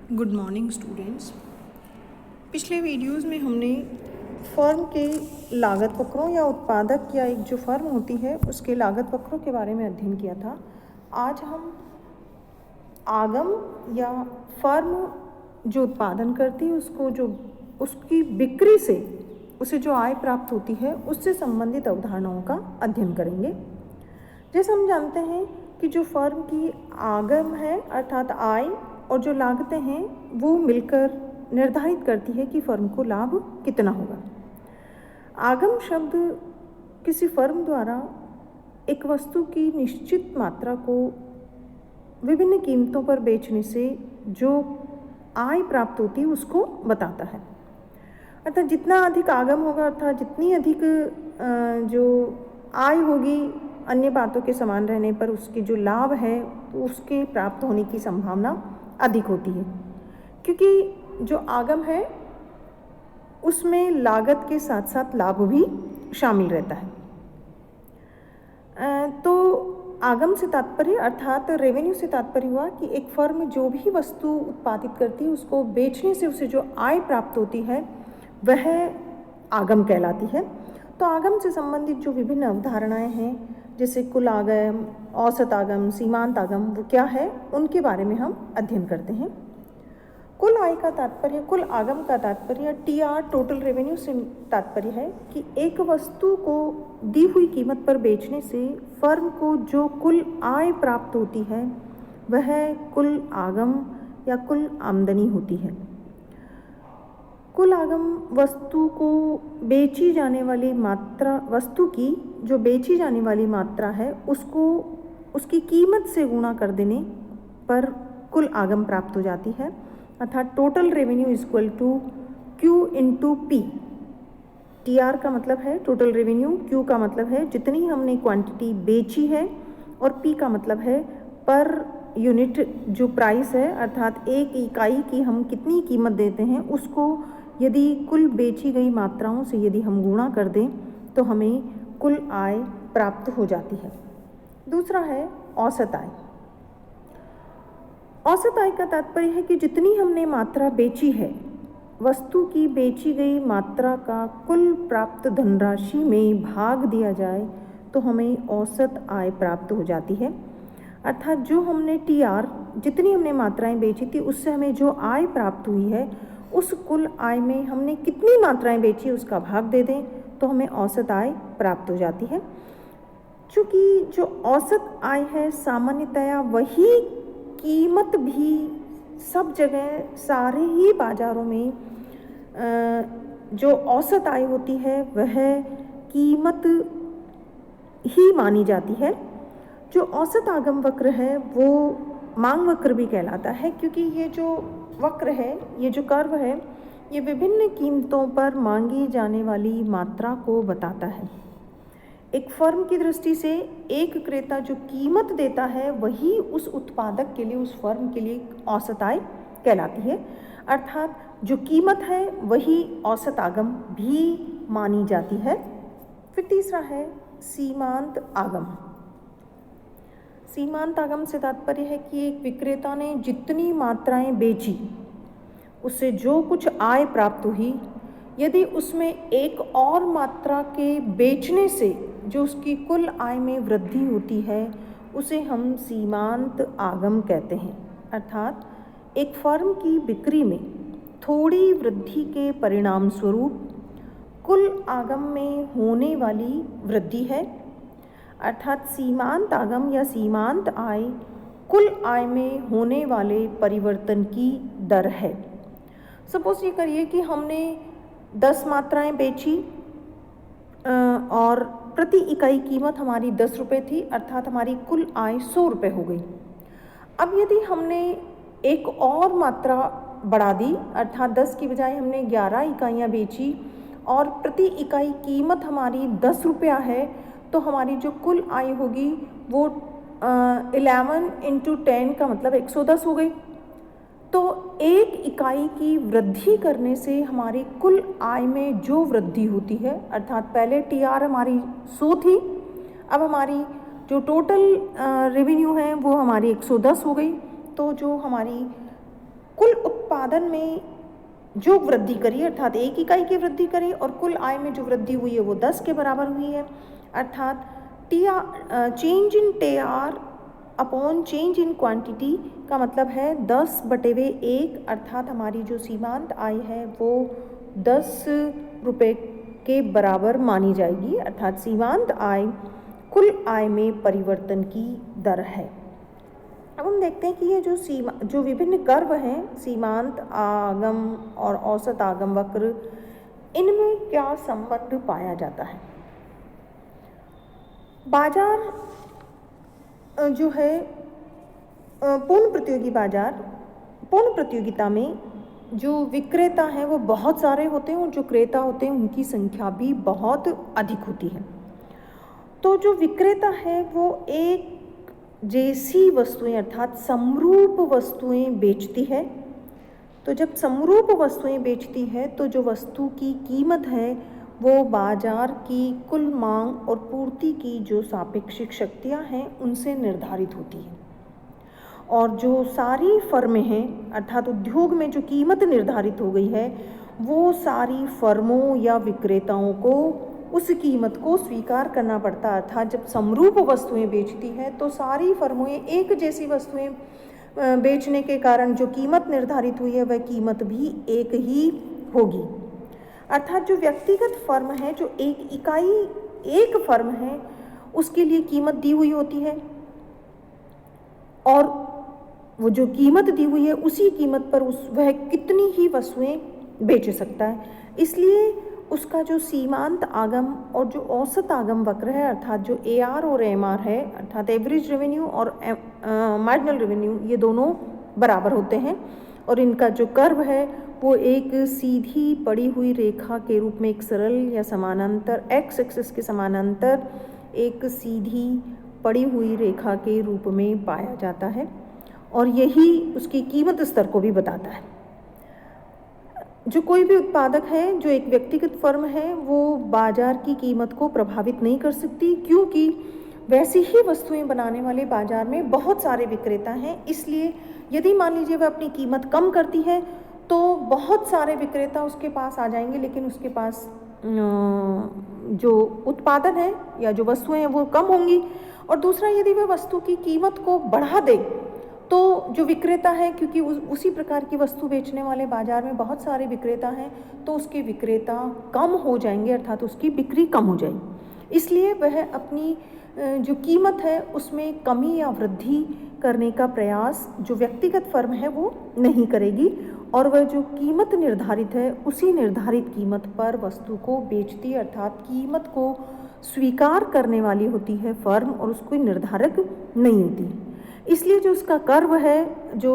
Good morning students. पिछले videos में हमने फर्म के लागत वक्रों या उत्पादक या एक जो फर्म होती है उसके लागत वक्रों के बारे में अध्ययन किया था। आज हम आगम या फर्म जो उत्पादन करती है उसको जो उसकी बिक्री से उसे जो आय प्राप्त होती है उससे संबंधित अवधारणाओं का अध्ययन करेंगे। जैसे हम जानते हैं कि जो फर्म की आगम है अर्थात आय और जो लागतें हैं वो मिलकर निर्धारित करती है कि फर्म को लाभ कितना होगा। आगम शब्द किसी फर्म द्वारा एक वस्तु की निश्चित मात्रा को विभिन्न कीमतों पर बेचने से जो आय प्राप्त होती है उसको बताता है। अर्थात जितना अधिक आगम होगा अर्थात जितनी अधिक जो आय होगी अन्य बातों के समान रहने पर उसके जो लाभ है तो उसके प्राप्त होने की संभावना अधिक होती है, क्योंकि जो आगम है उसमें लागत के साथ साथ लाभ भी शामिल रहता है। तो आगम से तात्पर्य अर्थात रेवेन्यू से तात्पर्य हुआ कि एक फर्म जो भी वस्तु उत्पादित करती है उसको बेचने से उसे जो आय प्राप्त होती है वह आगम कहलाती है। तो आगम से संबंधित जो विभिन्न अवधारणाएं हैं जैसे कुल आगम, औसत आगम, सीमांत आगम, वो क्या है उनके बारे में हम अध्ययन करते हैं। कुल आय का तात्पर्य, कुल आगम का तात्पर्य TR टोटल रेवेन्यू से तात्पर्य है कि एक वस्तु को दी हुई कीमत पर बेचने से फर्म को जो कुल आय प्राप्त होती है वह कुल आगम या कुल आमदनी होती है। कुल आगम वस्तु को बेची जाने वाली मात्रा, वस्तु की जो बेची जाने वाली मात्रा है उसको उसकी कीमत से गुणा कर देने पर कुल आगम प्राप्त हो जाती है। अर्थात total revenue is equal to Q into P। TR का मतलब है टोटल रेवेन्यू, Q का मतलब है जितनी हमने क्वांटिटी बेची है और P का मतलब है पर यूनिट जो प्राइस है अर्थात एक इकाई की हम कितनी कीमत देते हैं उसको यदि कुल बेची गई मात्राओं से यदि हम गुणा कर दें तो हमें कुल आय प्राप्त हो जाती है। दूसरा है औसत आय। औसत आय का तात्पर्य है कि जितनी हमने मात्रा बेची है वस्तु की बेची गई मात्रा का कुल प्राप्त धनराशि में भाग दिया जाए तो हमें औसत आय प्राप्त हो जाती है। अर्थात जो हमने TR जितनी हमने मात्राएं बेची थी उससे हमें जो आय प्राप्त हुई है उस कुल आय में हमने कितनी मात्राएं बेची उसका भाग दे दें तो हमें औसत आय प्राप्त हो जाती है। चूँकि जो औसत आय है सामान्यतया वही कीमत भी सब जगह सारे ही बाज़ारों में जो औसत आय होती है वह कीमत ही मानी जाती है। जो औसत आगम वक्र है वो मांग वक्र भी कहलाता है, क्योंकि ये जो वक्र है, ये जो कर्व है, ये विभिन्न कीमतों पर मांगी जाने वाली मात्रा को बताता है। एक फर्म की दृष्टि से एक क्रेता जो कीमत देता है वही उस उत्पादक के लिए, उस फर्म के लिए औसत आय कहलाती है। अर्थात जो कीमत है वही औसत आगम भी मानी जाती है। फिर तीसरा है सीमांत आगम। सीमांत आगम से तात्पर्य है कि एक विक्रेता ने जितनी मात्राएं बेची उससे जो कुछ आय प्राप्त हुई यदि उसमें एक और मात्रा के बेचने से जो उसकी कुल आय में वृद्धि होती है उसे हम सीमांत आगम कहते हैं। अर्थात एक फर्म की बिक्री में थोड़ी वृद्धि के परिणाम स्वरूप कुल आगम में होने वाली वृद्धि है। अर्थात सीमांत आगम या सीमांत आय कुल आय में होने वाले परिवर्तन की दर है। सपोज ये करिए कि हमने 10 मात्राएं बेची और प्रति इकाई कीमत हमारी 10 रुपये थी, अर्थात हमारी कुल आय 100 रुपये हो गई। अब यदि हमने एक और मात्रा बढ़ा दी अर्थात 10 की बजाय हमने 11 इकाइयाँ बेची और प्रति इकाई कीमत हमारी 10 रुपया है तो हमारी जो कुल आय होगी वो 11 इंटू 10 का मतलब 110 हो गई। तो एक इकाई की वृद्धि करने से हमारी कुल आय में जो वृद्धि होती है अर्थात पहले TR हमारी 100 थी, अब हमारी जो टोटल रेवेन्यू है वो हमारी 110 हो गई। तो जो हमारी कुल उत्पादन में जो वृद्धि करी अर्थात 1 इकाई की वृद्धि करी और कुल आय में जो वृद्धि हुई है वो 10 के बराबर हुई है। अर्थात change in TR upon change in quantity का मतलब है 10/1 अर्थात हमारी जो सीमांत आय है वो 10 रुपये के बराबर मानी जाएगी। अर्थात सीमांत आय कुल आय में परिवर्तन की दर है। अब हम देखते हैं कि ये जो विभिन्न कर्व हैं, सीमांत आगम और औसत आगम वक्र, इनमें क्या संबंध पाया जाता है। बाजार जो है पूर्ण प्रतियोगिता में जो विक्रेता हैं वो बहुत सारे होते हैं और जो क्रेता होते हैं उनकी संख्या भी बहुत अधिक होती है। तो जो विक्रेता है वो एक जैसी वस्तुएं अर्थात समरूप वस्तुएं बेचती है। तो जब समरूप वस्तुएं बेचती है तो जो वस्तु की कीमत है वो बाजार की कुल मांग और पूर्ति की जो सापेक्षिक शक्तियां हैं उनसे निर्धारित होती है। और जो सारी फर्में हैं अर्थात उद्योग में जो कीमत निर्धारित हो गई है वो सारी फर्मों या विक्रेताओं को उस कीमत को स्वीकार करना पड़ता है। अर्थात जब समरूप वस्तुएं बेचती है तो सारी फर्मों एक जैसी वस्तुएं बेचने के कारण जो कीमत निर्धारित हुई है वह कीमत भी एक ही होगी। अर्थात जो व्यक्तिगत फर्म है, जो एक इकाई एक फर्म है, उसके लिए कीमत दी हुई होती है और वो जो कीमत दी हुई है उसी कीमत पर वह कितनी ही वस्तुएं बेच सकता है। इसलिए उसका जो सीमांत आगम और जो औसत आगम वक्र है अर्थात जो AR और MR है अर्थात एवरेज रेवेन्यू और मार्जिनल रेवेन्यू, ये दोनों बराबर होते हैं और इनका जो कर्व है वो एक सीधी पड़ी हुई रेखा के रूप में एक सरल या समानांतर x एक्सिस के समानांतर एक सीधी पड़ी हुई रेखा के रूप में पाया जाता है और यही उसकी कीमत स्तर को भी बताता है। जो कोई भी उत्पादक है, जो एक व्यक्तिगत फर्म है, वो बाजार की कीमत को प्रभावित नहीं कर सकती क्योंकि वैसी ही वस्तुएं बनाने वाले बाजार में बहुत सारे विक्रेता हैं। इसलिए यदि मान लीजिए वह अपनी कीमत कम करती है तो बहुत सारे विक्रेता उसके पास आ जाएंगे, लेकिन उसके पास जो उत्पादन है या जो वस्तुएं हैं वो कम होंगी। और दूसरा, यदि वह वस्तु की कीमत को बढ़ा दे तो जो विक्रेता है, क्योंकि उसी प्रकार की वस्तु बेचने वाले बाजार में बहुत सारे विक्रेता हैं, तो उसके विक्रेता कम हो जाएंगे अर्थात उसकी बिक्री कम हो जाएगी। इसलिए वह अपनी जो कीमत है उसमें कमी या वृद्धि करने का प्रयास जो व्यक्तिगत फर्म है वो नहीं करेगी और वह जो कीमत निर्धारित है उसी निर्धारित कीमत पर वस्तु को बेचती है अर्थात कीमत को स्वीकार करने वाली होती है फर्म और उसको निर्धारक नहीं होती। इसलिए जो उसका कर्व है, जो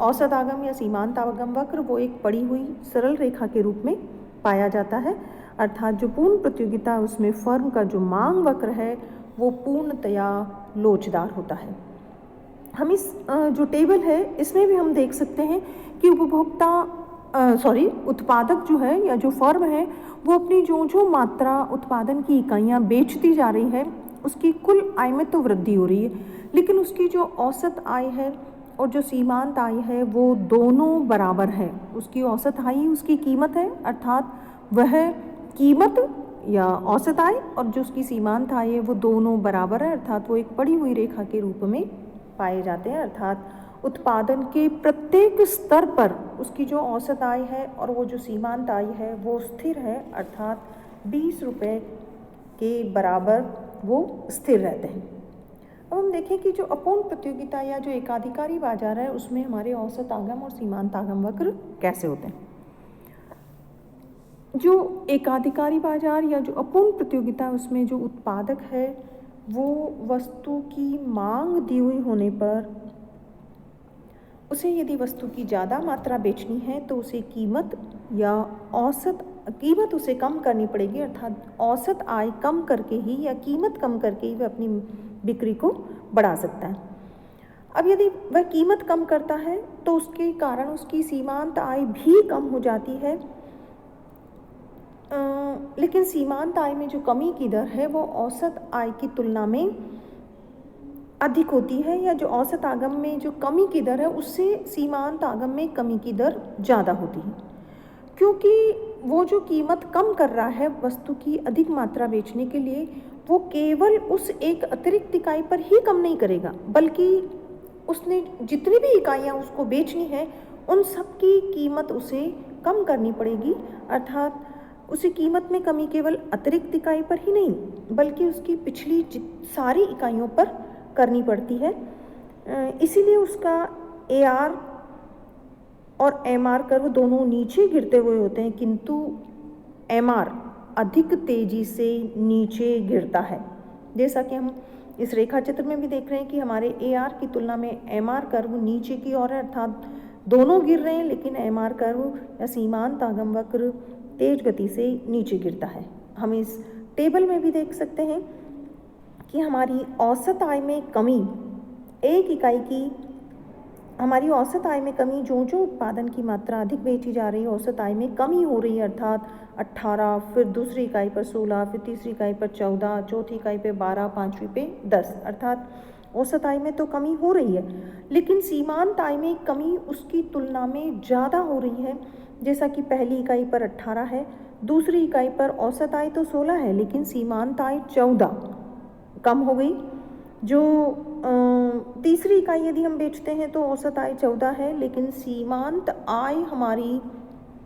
औसत आगम या सीमांत आगम वक्र, वो एक पड़ी हुई सरल रेखा के रूप में पाया जाता है। अर्थात जो पूर्ण प्रतियोगिता उसमें फर्म का जो मांग वक्र है वो पूर्णतया लोचदार होता है। हम इस जो टेबल है इसमें भी हम देख सकते हैं कि उत्पादक जो है या जो फर्म है वो अपनी जो मात्रा उत्पादन की इकाइयाँ बेचती जा रही है उसकी कुल आय में तो वृद्धि हो रही है, लेकिन उसकी जो औसत आय है और जो सीमांत आय है वो दोनों बराबर है। उसकी औसत आय उसकी कीमत है अर्थात वह कीमत या औसत आय और जो उसकी सीमांत आय है वो दोनों बराबर है अर्थात वो एक पड़ी हुई रेखा के रूप में पाए जाते हैं। अर्थात उत्पादन के प्रत्येक स्तर पर उसकी जो औसत आय है और वो जो सीमांत आय है वो स्थिर है अर्थात 20 रुपये के बराबर वो स्थिर रहते हैं। अब हम देखें कि जो अपूर्ण प्रतियोगिता या जो एकाधिकारी बाजार है उसमें हमारे औसत आगम और सीमांत आगम वक्र कैसे होते हैं। जो एकाधिकारी बाजार या जो अपूर्ण प्रतियोगिता है उसमें जो उत्पादक है वो वस्तु की मांग दी हुई होने पर उसे यदि वस्तु की ज़्यादा मात्रा बेचनी है तो उसे कीमत उसे कम करनी पड़ेगी अर्थात औसत आय कम करके ही या कीमत कम करके ही वह अपनी बिक्री को बढ़ा सकता है। अब यदि वह कीमत कम करता है तो उसके कारण उसकी सीमांत आय भी कम हो जाती है, लेकिन सीमांत आय में जो कमी की दर है वो औसत आय की तुलना में अधिक होती है, या जो औसत आगम में जो कमी की दर है उससे सीमांत आगम में कमी की दर ज़्यादा होती है, क्योंकि वो जो कीमत कम कर रहा है वस्तु की अधिक मात्रा बेचने के लिए, वो केवल उस एक अतिरिक्त इकाई पर ही कम नहीं करेगा, बल्कि उसने जितनी भी इकाइयाँ उसको बेचनी है उन सब की कीमत उसे कम करनी पड़ेगी। अर्थात उसी कीमत में कमी केवल अतिरिक्त इकाई पर ही नहीं, बल्कि उसकी पिछली सारी इकाइयों पर करनी पड़ती है। इसीलिए उसका AR और MR कर्व दोनों नीचे गिरते हुए होते हैं, किंतु MR अधिक तेजी से नीचे गिरता है। जैसा कि हम इस रेखा चित्र में भी देख रहे हैं कि हमारे AR की तुलना में MR कर्व नीचे की ओर है, अर्थात दोनों गिर रहे हैं, लेकिन MR कर्व या सीमांत आगम वक्र तेज गति से नीचे गिरता है। हम इस टेबल में भी देख सकते हैं कि हमारी औसत आय में कमी, एक इकाई की हमारी औसत आय में कमी, जो जो उत्पादन की मात्रा अधिक बेची जा रही है औसत आय में कमी हो रही है, अर्थात 18, फिर दूसरी इकाई पर 16, फिर तीसरी इकाई पर 14, चौथी इकाई पे 12, पाँचवीं पे 10, अर्थात औसत आय में तो कमी हो रही है, लेकिन सीमांत आय में कमी उसकी तुलना में ज़्यादा हो रही है। जैसा कि पहली इकाई पर 18 है, दूसरी इकाई पर औसत आय तो 16 है, लेकिन सीमांत आय 14 कम हो गई। जो तीसरी इकाई यदि हम बेचते हैं तो औसत आय 14 है, लेकिन सीमांत आय हमारी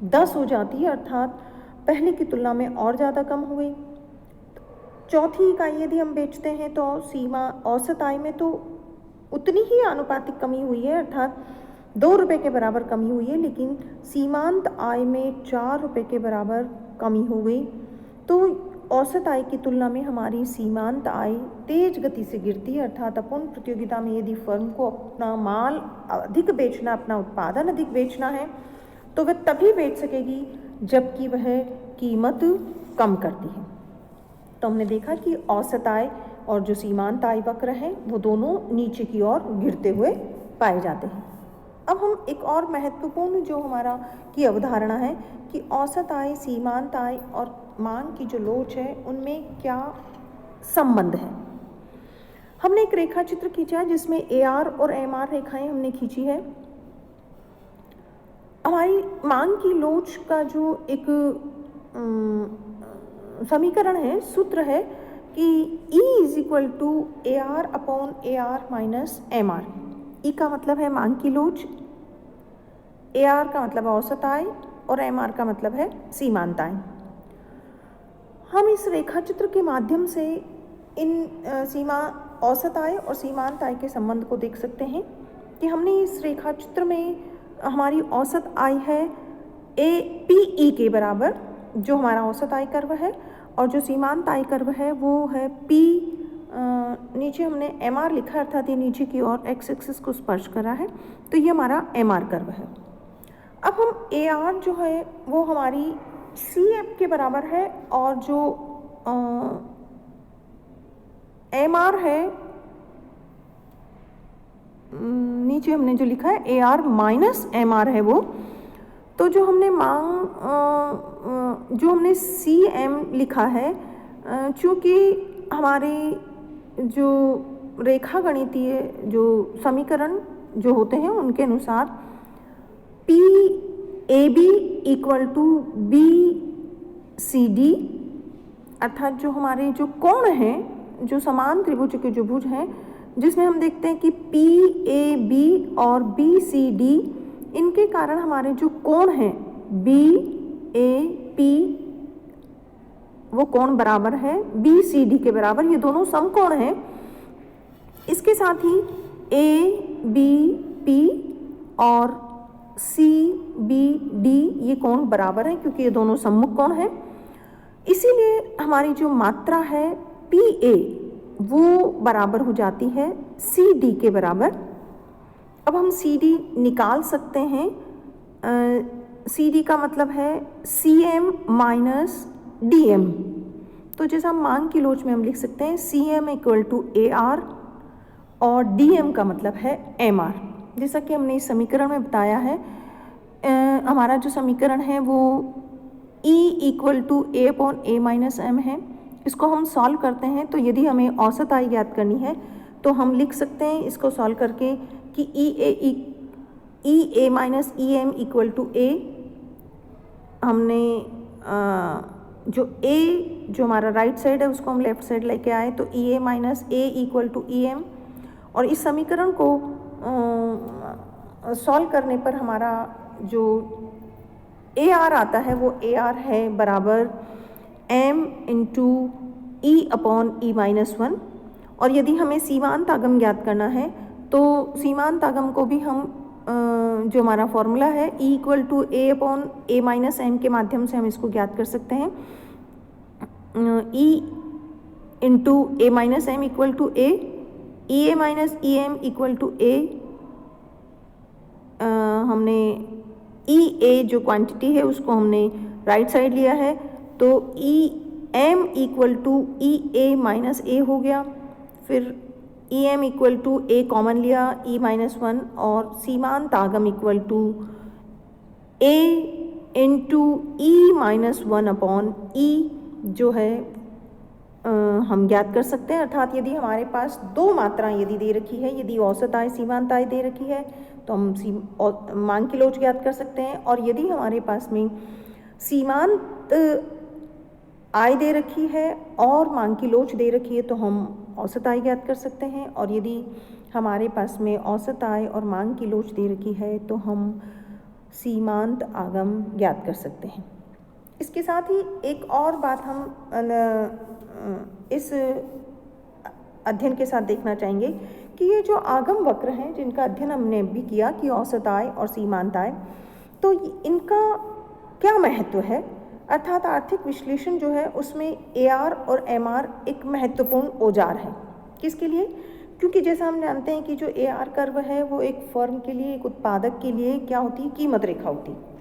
10 हो जाती है, अर्थात पहले की तुलना में और ज़्यादा कम हो गई। चौथी इकाई यदि हम बेचते हैं तो औसत आय में तो उतनी ही आनुपातिक कमी हुई है, अर्थात 2 रुपये के बराबर कमी हुई है, लेकिन सीमांत आय में 4 रुपये के बराबर कमी हो गई। तो औसत आय की तुलना में हमारी सीमांत आय तेज गति से गिरती है, अर्थात अपूर्ण प्रतियोगिता में यदि फर्म को अपना माल अधिक बेचना, अपना उत्पादन अधिक बेचना है, तो वह तभी बेच सकेगी जबकि वह कीमत कम करती है। तो हमने देखा कि औसत आय और जो सीमांत आय वक्र है वो दोनों नीचे की ओर गिरते हुए पाए जाते हैं। अब हम एक और महत्वपूर्ण जो हमारा की अवधारणा है कि औसत आय, सीमांत आय और मांग की जो लोच है उनमें क्या संबंध है। हमने एक रेखा चित्र खींचा है जिसमें AR और MR रेखाएं हमने खींची है। हमारी मांग की लोच का जो एक समीकरण है, सूत्र है कि E = AR/AR - MR। E का मतलब है मांग की लोच, AR का मतलब है औसत आय और MR का मतलब है सीमांत आय। हम इस रेखा चित्र के माध्यम से इन औसत आय और सीमांत आय के संबंध को देख सकते हैं कि हमने इस रेखा चित्र में हमारी औसत आय है APE के बराबर, जो हमारा औसत आय कर्व है, और जो सीमांत आय कर्व है वो है P, नीचे हमने MR लिखा, अर्थात ये नीचे की ओर x एक्सिस को स्पर्श कर रहा है, तो ये हमारा MR कर्व है। अब हम AR जो है वो हमारी CF के बराबर है, और जो MR है, नीचे हमने जो लिखा है AR - MR है वो, तो जो हमने जो हमने CM लिखा है, चूँकि हमारे जो रेखा गणितीय जो समीकरण जो होते हैं उनके अनुसार PAB = BCD, अर्थात जो हमारे जो कोण हैं, जो समान त्रिभुज के जो भुज हैं, जिसमें हम देखते हैं कि PAB और BCD, इनके कारण हमारे जो कोण हैं BAP, वो कोण बराबर है BCD के बराबर, ये दोनों समकोण हैं। इसके साथ ही ABP और CBD ये कोण बराबर हैं, क्योंकि ये दोनों सम्मुख कोण हैं। इसीलिए हमारी जो मात्रा है PA वो बराबर हो जाती है CD के बराबर। अब हम CD निकाल सकते हैं। CD का मतलब है CM - DM। तो जैसा मांग की लोच में हम लिख सकते हैं CM = AR और DM का मतलब है MR। जैसा कि हमने इस समीकरण में बताया है, हमारा जो समीकरण है वो E = A/A - M है। इसको हम सॉल्व करते हैं, तो यदि हमें औसत आय ज्ञात करनी है तो हम लिख सकते हैं इसको सॉल्व करके कि E A minus E M equal to A. हमने जो ए जो हमारा राइट साइड है उसको हम लेफ्ट साइड लेके आए, तो E A minus A equal to E M. और इस समीकरण को सॉल्व करने पर हमारा जो ए आर आता है वो ए आर है बराबर एम इंटू ई अपॉन ई माइनस वन। और यदि हमें सीमांत आगम ज्ञात करना है तो सीमांत आगम को भी हम जो हमारा फॉर्मूला है E equal to A upon A minus M के माध्यम से हम इसको ज्ञात कर सकते हैं। E into A minus M equal to A, E A minus E M equal to A. हमने ई ए जो क्वांटिटी है उसको हमने राइट साइड लिया है, तो E M equal to E A minus A हो गया। फिर E M equal to A common लिया, ई माइनस वन, और सीमांत आगम equal to A into E minus one upon E जो है हम ज्ञात कर सकते हैं। अर्थात यदि हमारे पास दो मात्राएं यदि दे रखी है, यदि औसत आय सीमांत आय दे रखी है तो हम मांग की लोच ज्ञात कर सकते हैं। और यदि हमारे पास में सीमांत आय दे रखी है और मांग की लोच दे रखी है तो हम औसत आय ज्ञात कर सकते हैं। और यदि हमारे पास में औसत आय और मांग की लोच दे रखी है तो हम सीमांत आगम ज्ञात कर सकते हैं। इसके साथ ही एक और बात हम इस अध्ययन के साथ देखना चाहेंगे कि ये जो आगम वक्र हैं जिनका अध्ययन हमने भी किया कि औसत आय और सीमांत आय, तो इनका क्या महत्व है। अर्थात आर्थिक विश्लेषण जो है उसमें AR और MR एक महत्वपूर्ण औजार है। किसके लिए? क्योंकि जैसा हम जानते हैं कि जो AR कर्व है वो एक फर्म के लिए, एक उत्पादक के लिए क्या होती है, कीमत रेखा होती है।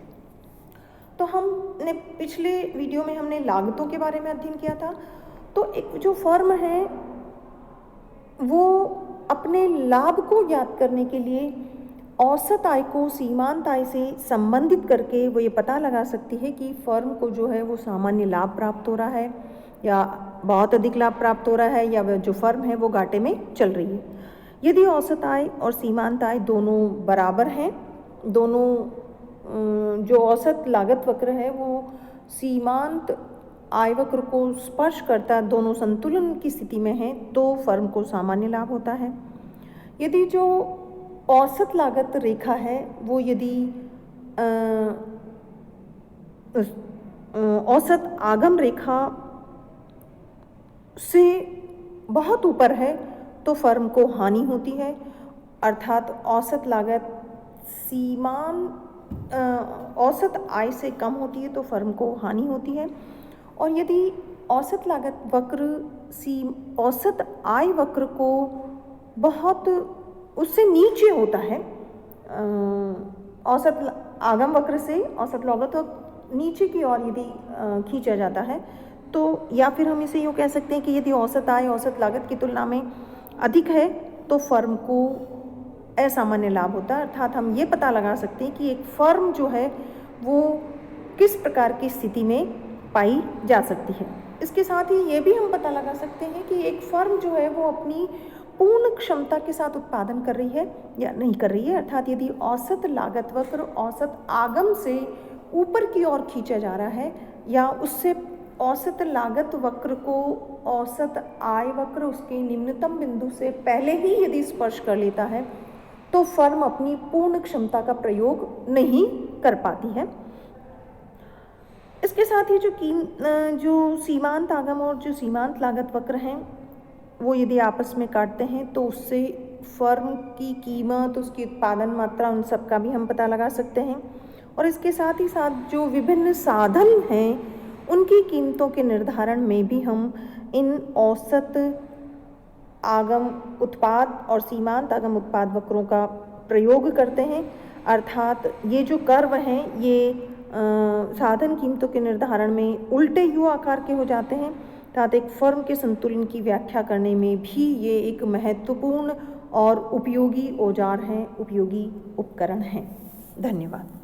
तो हमने पिछले वीडियो में हमने लागतों के बारे में अध्ययन किया था। तो एक जो फर्म है वो अपने लाभ को ज्ञात करने के लिए औसत आय को सीमांत आय से संबंधित करके वो ये पता लगा सकती है कि फर्म को जो है वो सामान्य लाभ प्राप्त हो रहा है या बहुत अधिक लाभ प्राप्त हो रहा है, या जो फर्म है वो घाटे में चल रही है। यदि औसत आय और सीमांत आय दोनों बराबर हैं, दोनों जो औसत लागत वक्र है वो सीमांत आय वक्र को स्पर्श करता, दोनों संतुलन की स्थिति में है तो फर्म को सामान्य लाभ होता है। यदि जो औसत लागत रेखा है वो यदि औसत आगम रेखा से बहुत ऊपर है तो फर्म को हानि होती है। अर्थात औसत लागत औसत आय से कम होती है तो फर्म को हानि होती है। और यदि औसत लागत वक्र औसत आय वक्र को बहुत उससे नीचे होता है, औसत आगम वक्र से औसत लागत वक्र नीचे की ओर यदि खींचा जाता है तो, या फिर हम इसे यूँ कह सकते हैं कि यदि औसत आय औसत लागत की तुलना में अधिक है तो फर्म को असामान्य लाभ होता है। अर्थात हम ये पता लगा सकते हैं कि एक फर्म जो है वो किस प्रकार की स्थिति में पाई जा सकती है। इसके साथ ही ये भी हम पता लगा सकते हैं कि एक फर्म जो है वो अपनी पूर्ण क्षमता के साथ उत्पादन कर रही है या नहीं कर रही है। अर्थात यदि औसत लागत वक्र औसत आगम से ऊपर की ओर खींचा जा रहा है या उससे औसत लागत वक्र को औसत आय वक्र उसके निम्नतम बिंदु से पहले ही यदि स्पर्श कर लेता है तो फर्म अपनी पूर्ण क्षमता का प्रयोग नहीं कर पाती है। इसके साथ ही जो सीमांत आगम और जो सीमांत लागत वक्र हैं वो यदि आपस में काटते हैं तो उससे फर्म की कीमत, उसकी उत्पादन मात्रा, उन सब का भी हम पता लगा सकते हैं। और इसके साथ ही साथ जो विभिन्न साधन हैं उनकी कीमतों के निर्धारण में भी हम इन औसत आगम उत्पाद और सीमांत आगम उत्पाद वक्रों का प्रयोग करते हैं। अर्थात ये जो कर्व हैं ये साधन कीमतों के निर्धारण में उल्टे यू आकार के हो जाते हैं। अर्थात एक फर्म के संतुलन की व्याख्या करने में भी ये एक महत्वपूर्ण और उपयोगी औजार हैं, उपयोगी उपकरण हैं। धन्यवाद।